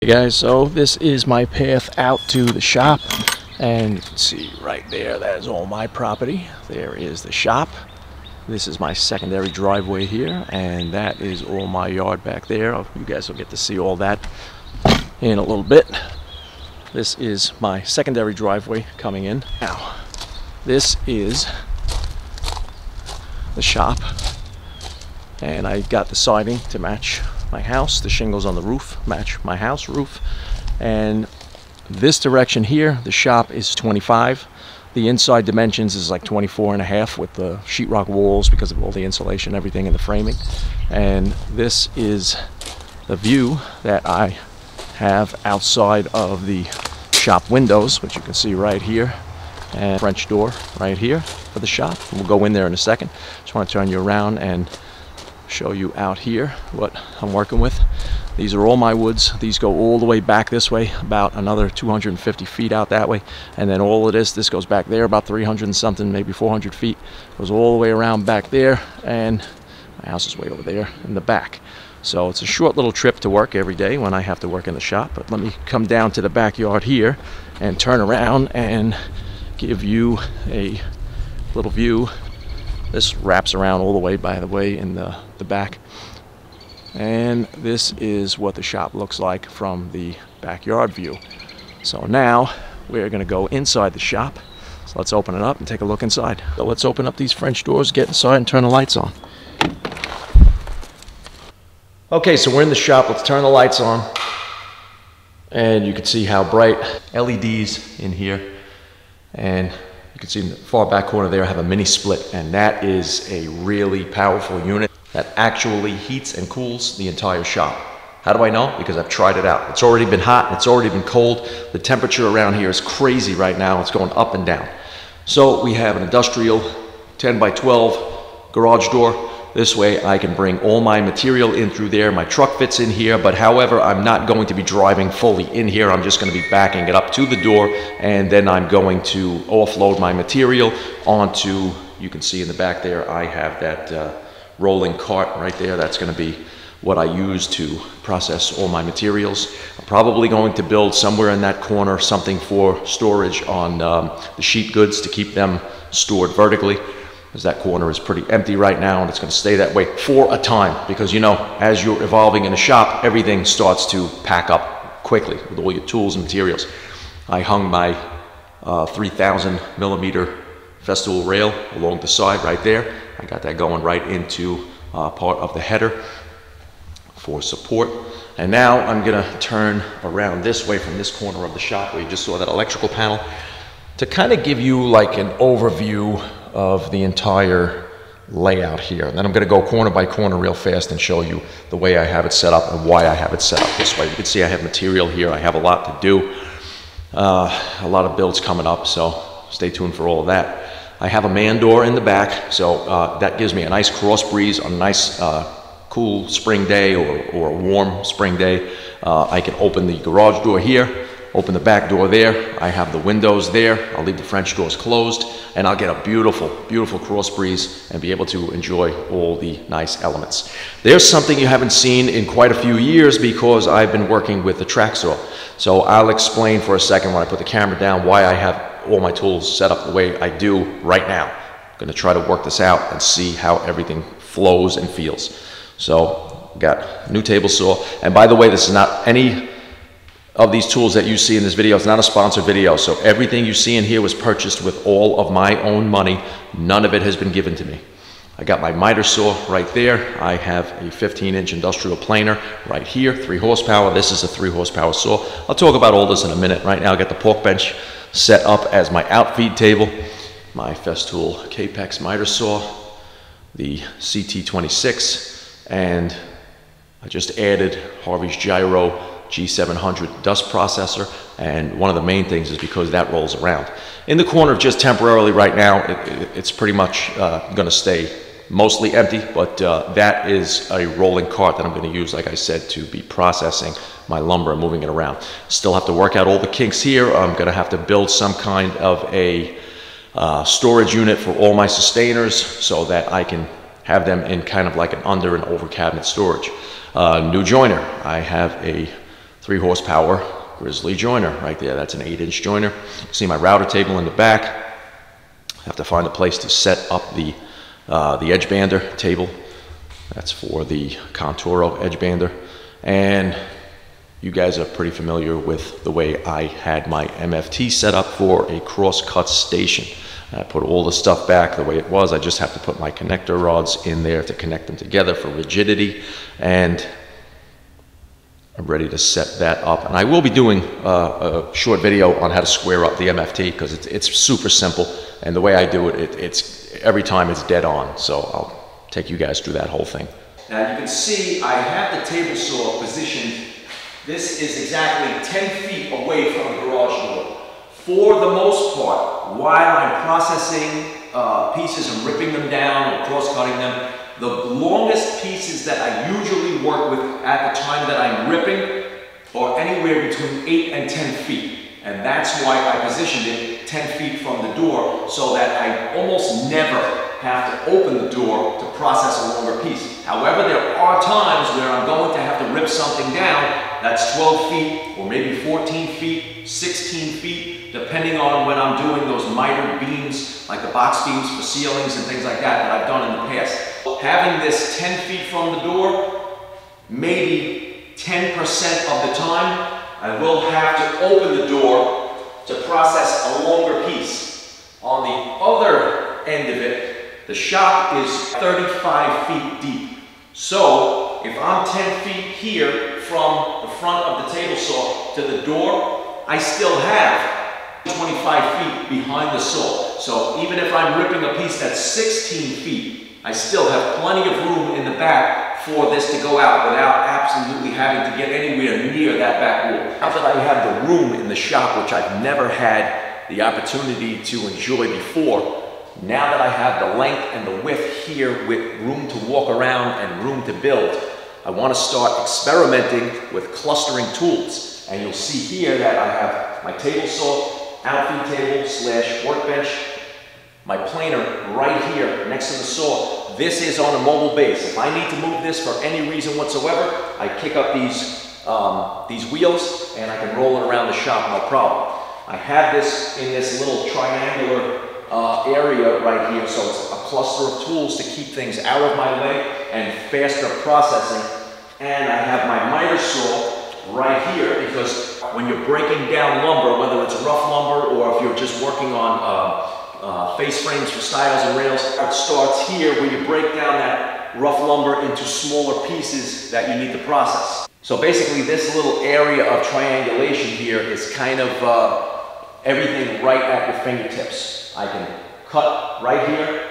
Hey guys, so this is my path out to the shop, and you can see right there, that is all my property. There is the shop. This is my secondary driveway here, and that is all my yard back there. You guys will get to see all that in a little bit. This is my secondary driveway coming in. Now, this is the shop, and I got the siding to match my house. The shingles on the roof match my house roof, and this direction here, the shop is 25. The inside dimensions is like 24.5 with the sheetrock walls because of all the insulation, everything in the framing. And this is the view that I have outside of the shop windows, which you can see right here, and French door right here for the shop. We'll go in there in a second. Just want to turn you around and show you out here what I'm working with. These are all my woods. These go all the way back this way, about another 250 feet out that way, and then all of this goes back there about 300 and something, maybe 400 feet. Goes all the way around back there, and my house is way over there in the back. So it's a short little trip to work every day when I have to work in the shop. But let me come down to the backyard here and turn around and give you a little view. This wraps around all the way, by the way, in the back. And this is what the shop looks like from the backyard view. So now we're going to go inside the shop. So let's open it up and take a look inside. So let's open up these French doors, get inside, and turn the lights on. Okay, so we're in the shop. Let's turn the lights on. And you can see how bright LEDs in here. And you can see in the far back corner there I have a mini split, and that is a really powerful unit that actually heats and cools the entire shop. How do I know? Because I've tried it out. It's already been hot, it's already been cold. The temperature around here is crazy right now. It's going up and down. So we have an industrial 10 by 12 garage door. This way I can bring all my material in through there. My truck fits in here, but however, I'm not going to be driving fully in here. I'm just going to be backing it up to the door, and then I'm going to offload my material onto, you can see in the back there, I have that rolling cart right there. That's going to be what I use to process all my materials. I'm probably going to build somewhere in that corner something for storage on the sheet goods to keep them stored vertically, because that corner is pretty empty right now, and it's going to stay that way for a time, because you know, as you're evolving in a shop, everything starts to pack up quickly with all your tools and materials. I hung my 3,000 millimeter Festool rail along the side right there. I got that going right into part of the header for support. And now I'm going to turn around this way from this corner of the shop where you just saw that electrical panel to kind of give you like an overview of the entire layout here. And then I'm going to go corner by corner real fast and show you the way I have it set up and why I have it set up this way. You can see I have material here. I have a lot to do. A lot of builds coming up, so stay tuned for all of that. I have a man door in the back, so that gives me a nice cross breeze on a nice cool spring day or a warm spring day. I can open the garage door here, open the back door there. I have the windows there. I'll leave the French doors closed, and I'll get a beautiful, beautiful cross breeze and be able to enjoy all the nice elements. There's something you haven't seen in quite a few years because I've been working with the track saw. So I'll explain for a second when I put the camera down why I have all my tools set up the way I do right now. I'm going to try to work this out and see how everything flows and feels. So got new table saw, and by the way, this is not any of these tools that you see in this video. It's not a sponsored video, so everything you see in here was purchased with all of my own money. None of it has been given to me. I got my miter saw right there. I have a 15-inch industrial planer right here, 3 horsepower. This is a 3 horsepower saw. I'll talk about all this in a minute. Right now I got the pork bench set up as my outfeed table, my Festool Capex miter saw, the CT26, and I just added Harvey's Gyro G700 dust processor, and one of the main things is because that rolls around. In the corner just temporarily right now, it's pretty much going to stay mostly empty, but that is a rolling cart that I'm going to use, like I said, to be processing my lumber and moving it around. Still have to work out all the kinks here. I'm going to have to build some kind of a storage unit for all my sustainers so that I can have them in kind of like an under and over cabinet storage. New joiner. I have a 3 horsepower Grizzly joiner right there. That's an 8-inch joiner. See my router table in the back. I have to find a place to set up the edge bander table. That's for the Conturo edge bander. And you guys are pretty familiar with the way I had my MFT set up for a cross-cut station. I put all the stuff back the way it was. I just have to put my connector rods in there to connect them together for rigidity, and I'm ready to set that up. And I will be doing a short video on how to square up the MFT, because it's super simple, and the way I do it, it's every time it's dead on. So I'll take you guys through that whole thing. Now you can see I have the table saw positioned. This is exactly 10 feet away from the garage door. For the most part, while I'm processing pieces and ripping them down or cross-cutting them, the longest pieces that I usually work with at the time that I'm ripping are anywhere between 8 and 10 feet. And that's why I positioned it 10 feet from the door, so that I almost never have to open the door to process a longer piece. However, there are times where I'm going to have to rip something down that's 12 feet or maybe 14 feet, 16 feet, depending on when I'm doing those mitered beams, like the box beams for ceilings and things like that I've done in the past. Having this 10 feet from the door, maybe 10% of the time, I will have to open the door to process a longer piece. On the other end of it, the shop is 35 feet deep. So if I'm 10 feet here from the front of the table saw to the door, I still have 25 feet behind the saw. So even if I'm ripping a piece that's 16 feet, I still have plenty of room in the back for this to go out without absolutely having to get anywhere near that back wall. Now that I have the room in the shop, which I've never had the opportunity to enjoy before, now that I have the length and the width here with room to walk around and room to build, I want to start experimenting with clustering tools. And you'll see here that I have my table saw, outfeed table / workbench, my planer right here next to the saw. This is on a mobile base. If I need to move this for any reason whatsoever, I kick up these wheels and I can roll it around the shop, no problem. I have this in this little triangular area right here, so it's a cluster of tools to keep things out of my way and faster processing. And I have my miter saw right here, because when you're breaking down lumber, whether it's rough lumber or if you're just working on face frames for stiles and rails, it starts here where you break down that rough lumber into smaller pieces that you need to process. So basically this little area of triangulation here is kind of everything right at your fingertips. I can cut right here,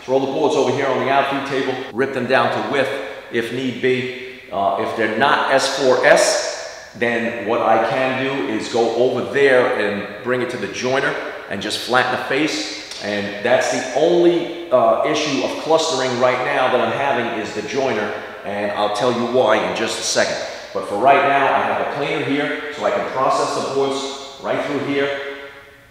throw the boards over here on the outfeed table, rip them down to width if need be. If they're not S4S, then what I can do is go over there and bring it to the joiner and just flatten the face. And that's the only issue of clustering right now that I'm having is the joiner, and I'll tell you why in just a second. But for right now, I have a planer here, so I can process the boards right through here.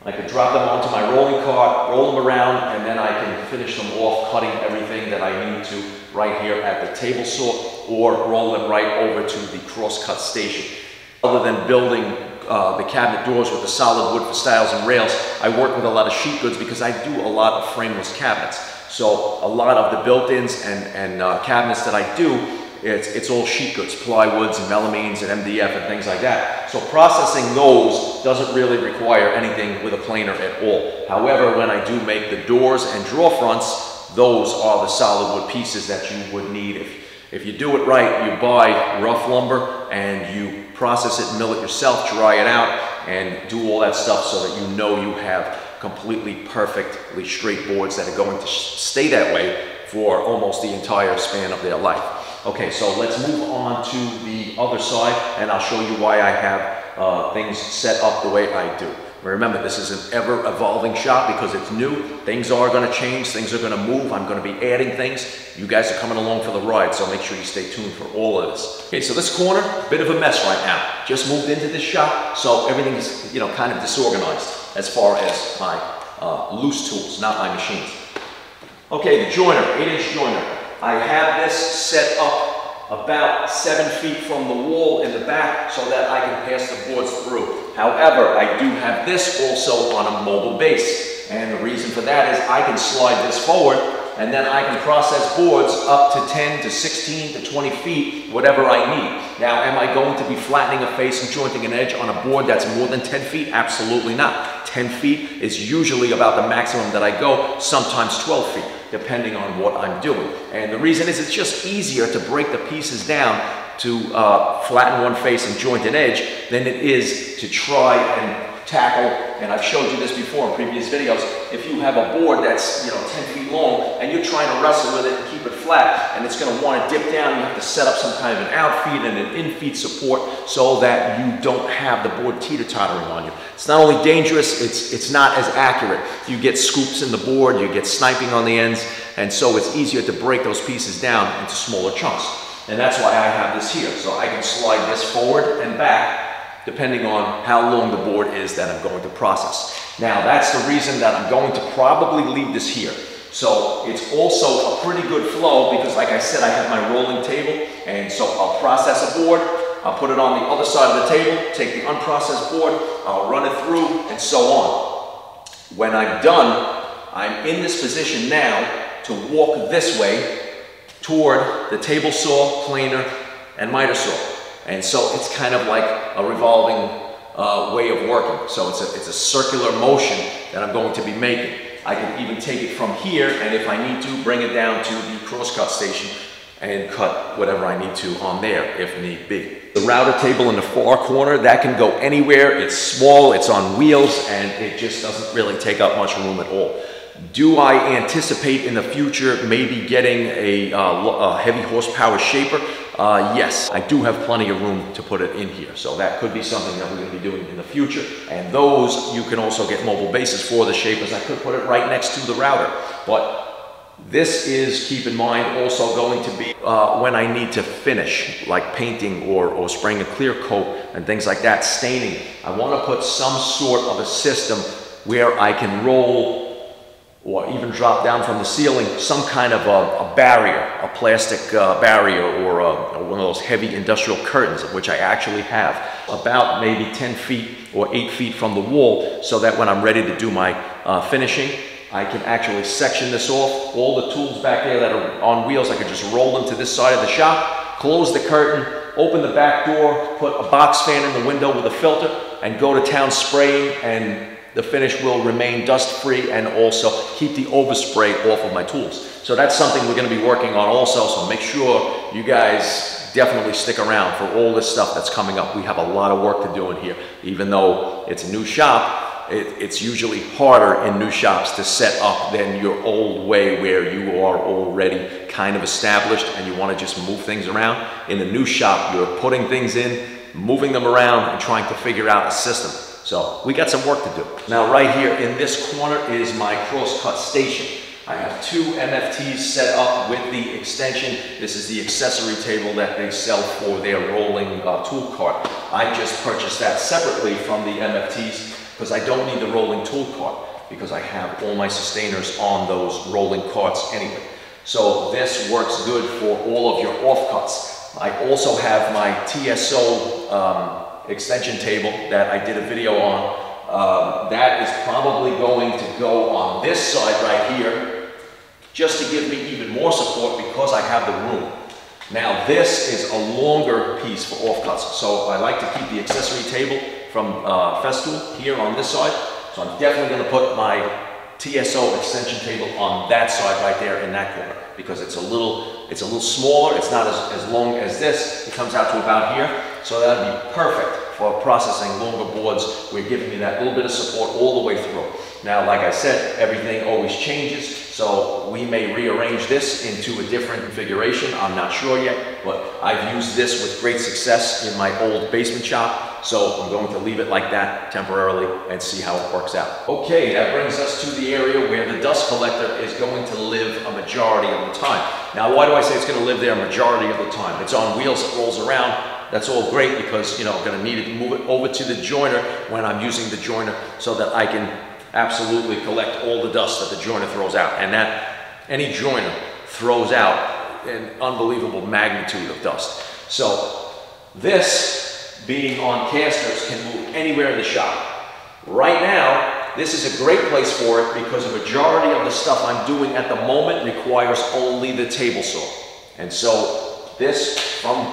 I can drop them onto my rolling cart, roll them around, and then I can finish them off, cutting everything that I need to right here at the table saw, or roll them right over to the cross-cut station. Other than building the cabinet doors with the solid wood for stiles and rails, I work with a lot of sheet goods because I do a lot of frameless cabinets. So a lot of the built-ins and cabinets that I do, it's all sheet goods, plywoods and melamines and MDF and things like that. So processing those doesn't really require anything with a planer at all. However, when I do make the doors and drawer fronts, those are the solid wood pieces that you would need. If you do it right, you buy rough lumber and you process it, mill it yourself, dry it out, and do all that stuff so that you know you have completely perfectly straight boards that are going to stay that way for almost the entire span of their life. Okay, so let's move on to the other side, and I'll show you why I have things set up the way I do. Remember, this is an ever-evolving shop because it's new. Things are going to change. Things are going to move. I'm going to be adding things. You guys are coming along for the ride, so make sure you stay tuned for all of this. Okay, so this corner, bit of a mess right now. Just moved into this shop, so everything's, you know, kind of disorganized as far as my loose tools, not my machines. Okay, the joiner, 8-inch joiner. I have this set up about 7 feet from the wall in the back so that I can pass the boards through. However, I do have this also on a mobile base. And the reason for that is I can slide this forward and then I can process boards up to 10 to 16 to 20 feet, whatever I need. Now, am I going to be flattening a face and jointing an edge on a board that's more than 10 feet? Absolutely not. 10 feet is usually about the maximum that I go, sometimes 12 feet, depending on what I'm doing. And the reason is it's just easier to break the pieces down to flatten one face and joint an edge than it is to try and tackle, and I've showed you this before in previous videos, if you have a board that's 10 feet long and you're trying to wrestle with it and keep it flat and it's going to want to dip down, you have to set up some kind of an out feed and an in feed support so that you don't have the board teeter-tottering on you. It's not only dangerous, it's not as accurate. You get scoops in the board, you get sniping on the ends, and so it's easier to break those pieces down into smaller chunks. And that's why I have this here, so I can slide this forward and back depending on how long the board is that I'm going to process. Now, that's the reason that I'm going to probably leave this here. So it's also a pretty good flow because, like I said, I have my rolling table, and so I'll process a board, I'll put it on the other side of the table, take the unprocessed board, I'll run it through, and so on. When I'm done, I'm in this position now to walk this way toward the table saw, planer, and miter saw. And so it's kind of like a revolving way of working. So it's a circular motion that I'm going to be making. I can even take it from here, and if I need to, bring it down to the crosscut station and cut whatever I need to on there if need be. The router table in the far corner, that can go anywhere. It's small, it's on wheels, and it just doesn't really take up much room at all. Do I anticipate in the future maybe getting a heavy horsepower shaper? Yes, I do have plenty of room to put it in here. So that could be something that we're going to be doing in the future. And those, you can also get mobile bases for the shapers. I could put it right next to the router. But this is, keep in mind, also going to be when I need to finish, like painting or spraying a clear coat and things like that, staining. I want to put some sort of a system where I can roll or even drop down from the ceiling some kind of a barrier, a plastic barrier, or one of those heavy industrial curtains, which I actually have, about maybe 10 feet or 8 feet from the wall, so that when I'm ready to do my finishing, I can actually section this off. All the tools back there that are on wheels, I can just roll them to this side of the shop, close the curtain, open the back door, put a box fan in the window with a filter, and go to town spraying, and the finish will remain dust-free and also keep the overspray off of my tools. So that's something we're going to be working on also, so make sure you guys definitely stick around for all this stuff that's coming up. We have a lot of work to do in here. Even though it's a new shop, it's usually harder in new shops to set up than your old way where you are already kind of established and you want to just move things around. In the new shop, you're putting things in, moving them around, and trying to figure out a system. So we got some work to do. Now right here in this corner is my crosscut station. I have two MFTs set up with the extension. This is the accessory table that they sell for their rolling tool cart. I just purchased that separately from the MFTs because I don't need the rolling tool cart because I have all my sustainers on those rolling carts anyway. So this works good for all of your offcuts. I also have my TSO extension table that I did a video on. That is probably going to go on this side right here just to give me even more support because I have the room. Now this is a longer piece for offcuts, so I like to keep the accessory table from Festool here on this side. So I'm definitely going to put my TSO extension table on that side right there in that corner because it's a little smaller. It's not as long as this. It comes out to about here. So that would be perfect for processing longer boards. We're giving you that little bit of support all the way through. Now, like I said, everything always changes, so we may rearrange this into a different configuration. I'm not sure yet, but I've used this with great success in my old basement shop, so I'm going to leave it like that temporarily and see how it works out. Okay, that brings us to the area where the dust collector is going to live a majority of the time. Now, why do I say it's going to live there a majority of the time? It's on wheels, it rolls around. That's all great because, I'm going to need it, move it over to the joiner when I'm using the joiner so that I can absolutely collect all the dust that the joiner throws out. And that any joiner throws out an unbelievable magnitude of dust. So this, being on casters, can move anywhere in the shop. Right now, this is a great place for it because a majority of the stuff I'm doing at the moment requires only the table saw. And so this, from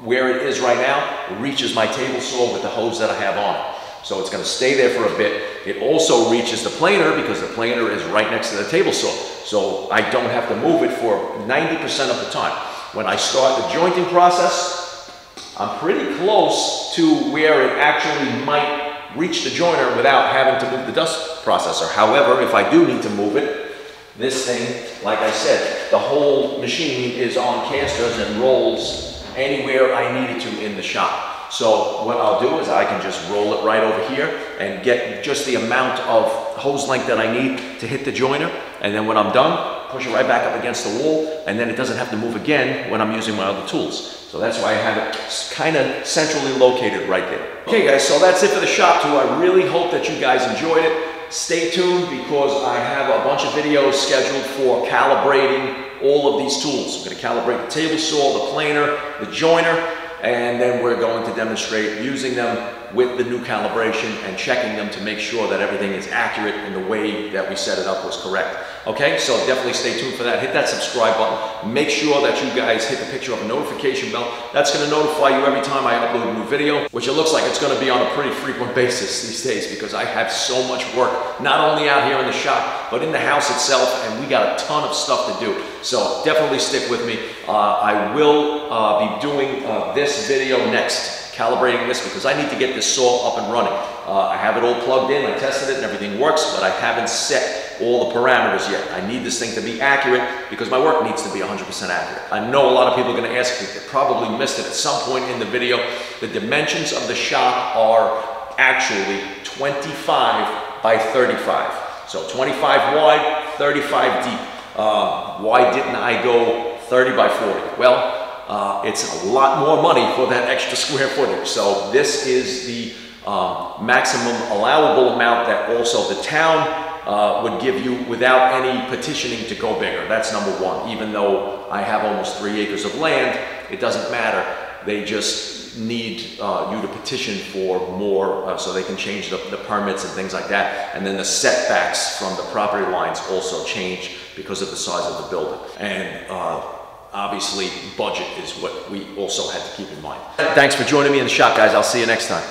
where it is right now, reaches my table saw with the hose that I have on it. So it's going to stay there for a bit. It also reaches the planer because the planer is right next to the table saw. So I don't have to move it for 90% of the time. When I start the jointing process, I'm pretty close to where it actually might reach the joiner without having to move the dust processor. However, if I do need to move it, this thing, like I said, the whole machine is on casters and rolls anywhere I need it to in the shop. So what I'll do is I can just roll it right over here and get just the amount of hose length that I need to hit the joiner. And then when I'm done, push it right back up against the wall, and then it doesn't have to move again when I'm using my other tools. So that's why I have it kind of centrally located right there. Okay guys, so that's it for the shop tour. I really hope that you guys enjoyed it. Stay tuned because I have a bunch of videos scheduled for calibrating all of these tools. I'm going to calibrate the table saw, the planer, the joiner, and then we're going to demonstrate using them with the new calibration and checking them to make sure that everything is accurate in the way that we set it up was correct. Okay, so definitely stay tuned for that. Hit that subscribe button. Make sure that you guys hit the picture of a notification bell. That's going to notify you every time I upload a new video, which it looks like it's going to be on a pretty frequent basis these days because I have so much work, not only out here in the shop, but in the house itself, and we got a ton of stuff to do. So definitely stick with me. I will be doing this video next, calibrating this, because I need to get this saw up and running. I have it all plugged in, I tested it and everything works, but I haven't set all the parameters yet. I need this thing to be accurate because my work needs to be 100% accurate. I know a lot of people are going to ask me, they probably missed it at some point in the video. The dimensions of the shop are actually 25 by 35. So 25 wide, 35 deep. Why didn't I go 30 by 40? Well, it's a lot more money for that extra square footage. So this is the maximum allowable amount that also the town would give you without any petitioning to go bigger. That's number one. Even though I have almost 3 acres of land, it doesn't matter. They just need you to petition for more so they can change the permits and things like that. And then the setbacks from the property lines also change because of the size of the building. And obviously, budget is what we also had to keep in mind. Thanks for joining me in the shop, guys. I'll see you next time.